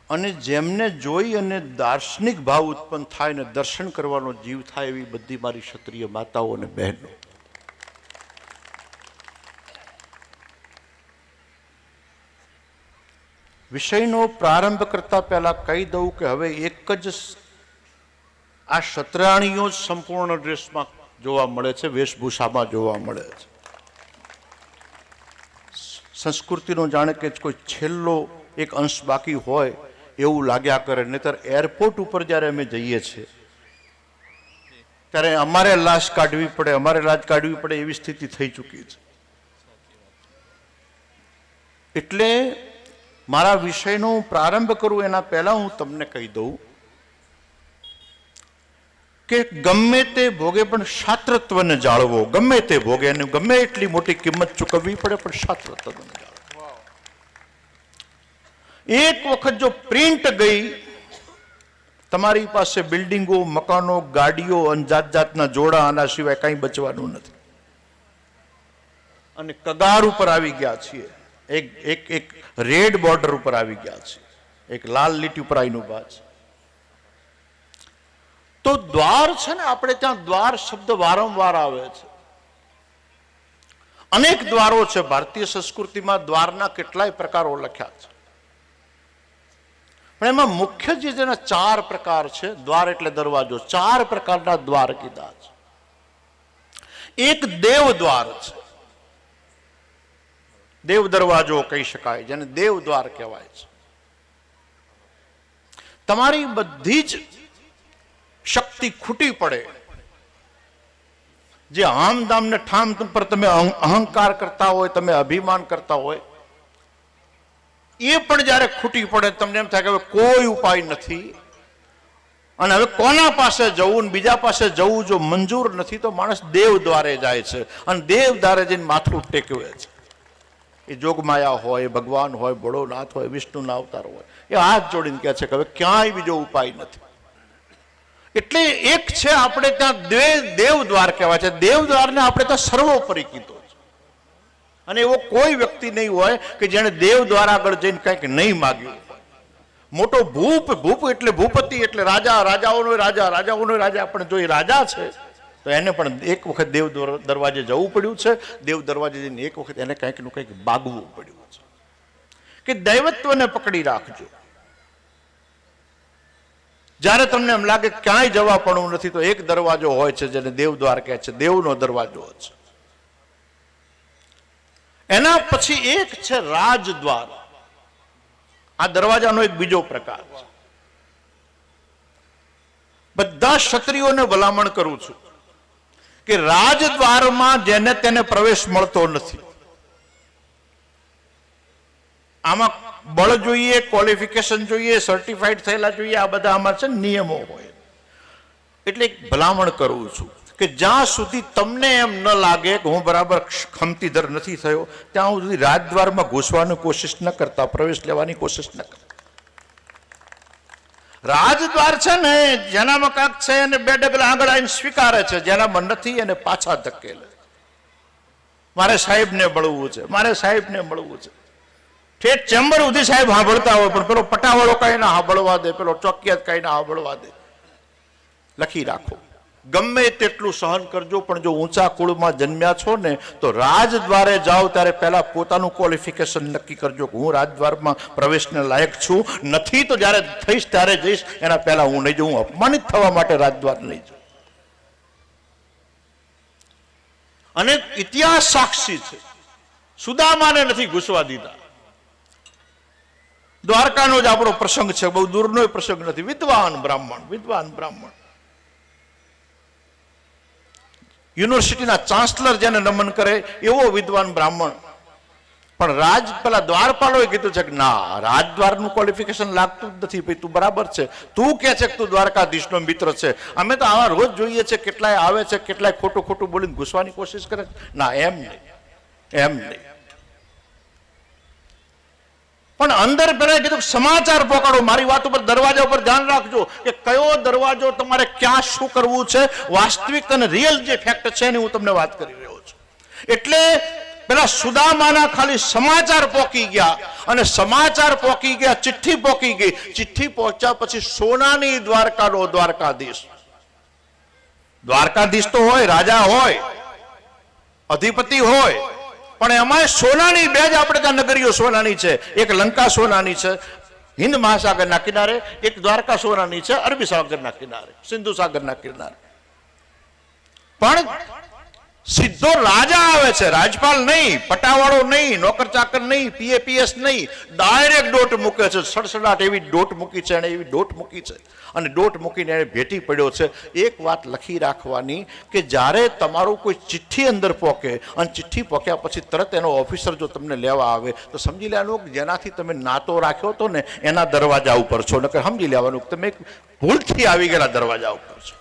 અને જેમને જોઈ અને દાર્શનિક ભાવ ઉત્પન્ન થાય ને દર્શન કરવાનો જીવ થાય એવી બધી મારી ક્ષત્રિય માતાઓ અને બહેનો, વિષયનો પ્રારંભ કરતા પહેલા કહી દઉં કે હવે એક જ આ ક્ષત્રાણીઓ જ સંપૂર્ણ ડ્રેસમાં જોવા મળે છે, વેશભૂષામાં જોવા મળે છે. સંસ્કૃતિનો જાણે કે કોઈ છેલ્લો એક અંશ બાકી હોય એવું લાગ્યા કરે. નહીતર એરપોર્ટ ઉપર જ્યારે અમે જઈએ છીએ ત્યારે અમારે લાશ કાઢવી પડે, અમારે લાજ કાઢવી પડે એવી સ્થિતિ થઈ ચૂકી છે. એટલે મારા વિષયનો પ્રારંભ કરું એના પહેલા હું તમને કહી દઉં કે ગમે તે ભોગે પણ શાસ્ત્રત્વને જાળવો. ગમે તે ભોગે અને ગમે એટલી મોટી કિંમત ચૂકવવી પડે પણ શાસ્ત્રત્વને જાળવો. એક વખત જો પ્રિન્ટ ગઈ, તમારી પાસે બિલ્ડિંગો, મકાનો, ગાડીઓ અને જાત જાતના જોડા, આના સિવાય કંઈ બચવાનું નથી. અને કગાર ઉપર આવી ગયા છીએ, એક રેડ બોર્ડર ઉપર આવી ગયા છે, એક લાલ લીટી ઉપર આવીને ઉભા છે. તો દ્વાર છે ને, આપણે ત્યાં દ્વાર શબ્દ વારંવાર આવે છે. અનેક દ્વારો છે ભારતીય સંસ્કૃતિમાં, દ્વારના કેટલાય પ્રકારો લખ્યા છે. પણ એમાં મુખ્ય જે જેના 4 પ્રકાર છે. દ્વાર એટલે દરવાજો. 4 પ્રકારના દ્વાર કીધા છે. એક દેવ દ્વાર છે, દેવ દરવાજો કહી શકાય, જેને દેવ દ્વાર કહેવાય છે. તમારી બધી જ શક્તિ ખૂટી પડે, જે આમ દામ ને ઠામ પર તમે અહંકાર કરતા હોય, તમે અભિમાન કરતા હોય, એ પણ જ્યારે ખૂટી પડે તમને એમ થાય કે હવે કોઈ ઉપાય નથી અને હવે કોના પાસે જવું ને બીજા પાસે જવું જો મંજૂર નથી, તો માણસ દેવ દ્વારે જાય છે. અને દેવ દ્વારે જઈને માથું ટેકવે છે. એ જોગમાયા હોય, ભગવાન હોય, ભોળોનાથ હોય, વિષ્ણુના અવતાર હોય, એ હાથ જોડીને કહે છે કે હવે ક્યાંય બીજો ઉપાય નથી. એટલે એક છે આપણે ત્યાં દેવ દ્વાર કહેવાય છે. દેવ દ્વારને આપણે ત્યાં સર્વોપરી કીધો છે. અને એવો કોઈ વ્યક્તિ નહીં હોય કે જેણે દેવ દ્વાર આગળ જઈને કંઈક નહીં માગ્યું હોય. મોટો ભૂપ એટલે ભૂપતિ એટલે રાજા, રાજાઓનો રાજા, રાજાઓનો રાજા. આપણે જો એ રાજા છે તો એને પણ એક વખત દેવ દરવાજે જવું પડ્યું છે. દેવ દરવાજે જઈને એક વખત એને કંઈક નું કંઈક બાગવું પડ્યું છે કે દૈવત્વને પકડી રાખજો. જ્યારે તમને એમ લાગે ક્યાંય જવા પડવું નથી, તો એક દરવાજો હોય છે જેને દેવ દ્વાર કહે છે, દેવનો દરવાજો છે. એના પછી એક છે રાજદ્વાર. આ દરવાજાનો એક બીજો પ્રકાર છે. બધા ક્ષત્રિયોને ભલામણ કરું છું કે રાજદ્વારમાં જેને તેને પ્રવેશ મળતો નથી. આમાં બળ જોઈએ, ક્વોલિફિકેશન જોઈએ, સર્ટિફાઈડ થયેલા જોઈએ, આ બધા આમાં છે નિયમો હોય. એટલે ભલામણ કરું છું કે જ્યાં સુધી તમને એમ ન લાગે કે હું બરાબર ખમતીધર નથી થયો, ત્યાં સુધી રાજદ્વારમાં ઘૂસવાની કોશિશ ન કરતા, પ્રવેશ લેવાની કોશિશ ન કરતા. રાજદ્વાર છે ને, જેનામાં કાંક છે એને 2 ડગલા આગળ આવીને સ્વીકારે છે, જેનામાં નથી એને પાછા ધકેલે. મારે સાહેબને મળવું છે, મારે સાહેબને મળવું છે. ઠેઠ ચેમ્બર સુધી સાહેબ સાંભળતા હોય, પણ પેલો પટાવાળો કઈ ના સાંભળવા દે, પેલો ચોકિયાત કઈ ના સાંભળવા દે. લખી રાખો, ગમે તેટલું સહન કરજો, પણ જો ઊંચા કુળમાં જન્મ્યા છો ને તો રાજદ્વારે જાઓ ત્યારે પહેલા પોતાનું ક્વોલિફિકેશન નક્કી કરજો કે હું રાજદ્વારમાં પ્રવેશને લાયક છું. નથી તો જ્યારે થઈશ ત્યારે જઈશ, એના પહેલા હું નહીં જાઉં. હું અપમાનિત થવા માટે રાજદ્વાર નહીં જાઉં. અને ઇતિહાસ સાક્ષી છે, સુદામાને નથી ઘૂસવા દીધા. દ્વારકાનો જ આપણો પ્રસંગ છે, બહુ દૂરનો પ્રસંગ નથી. વિદ્વાન બ્રાહ્મણ યુનિવર્સિટીના ચાન્સલર જેને નમન કરે એવો વિદ્વાન બ્રાહ્મણ, પણ પેલા દ્વારપાલોએ કીધું છે કે ના, રાજદ્વારનું ક્વોલિફિકેશન લાગતું જ નથી. ભાઈ તું બરાબર છે, તું કે છે કે તું દ્વારકાધીશનો મિત્ર છે. અમે તો આવા રોજ જોઈએ છે, કેટલાય આવે છે, કેટલાય ખોટું બોલીને ઘૂસવાની કોશિશ કરે. ના, એમ નહીં. પણ અંદર પેલા કીધું સમાચાર પહોંચાડો. મારી વાત ઉપર, દરવાજા ઉપર ધ્યાન રાખજો કે કયો દરવાજો તમારે ક્યાં શું કરવું છે. વાસ્તવિક અને રિયલ જે ફેક્ટ છે એની હું તમને વાત કરી રહ્યો છું. એટલે પેલા સુદામાના ખાલી સમાચાર પોકી ગયા, અને સમાચાર પોકી ગયા, ચિઠ્ઠી પોકી ગઈ. ચિઠ્ઠી પહોંચ્યા પછી સોનાની દ્વારકાનો દ્વારકાધીશ, દ્વારકાધીશ તો હોય, રાજા હોય, અધિપતિ હોય, પણ એમાં સોનાની બે જ આપણે ત્યાં નગરીઓ સોનાની છે. એક લંકા સોનાની છે હિન્દ મહાસાગરના કિનારે, એક દ્વારકા સોનાની છે અરબી સાગરના કિનારે, સિંધુ સાગરના કિનારે. પણ સીધો રાજા આવે છે, રાજપાલ નહીં, પટાવાળો નહીં, નોકર ચાકર નહીં, પીએપીએસ નહીં, ડાયરેક્ટ દોટ મૂકે છે. સડસડાટ એવી દોટ મૂકી છે, એને એવી દોટ મૂકી છે, અને દોટ મૂકીને એને ભેટી પડ્યો છે. એક વાત લખી રાખવાની કે જ્યારે તમારું કોઈ ચિઠ્ઠી અંદર પોકે, અને ચિઠ્ઠી પોક્યા પછી તરત એનો ઓફિસર જો તમને લેવા આવે તો સમજી લેવાનું કે જેનાથી તમે નાતો રાખ્યો હતો ને એના દરવાજા ઉપર છો. નકર સમજી લેવાનું કે તમે ભૂલથી આવી ગયેલા દરવાજા ઉપર છો.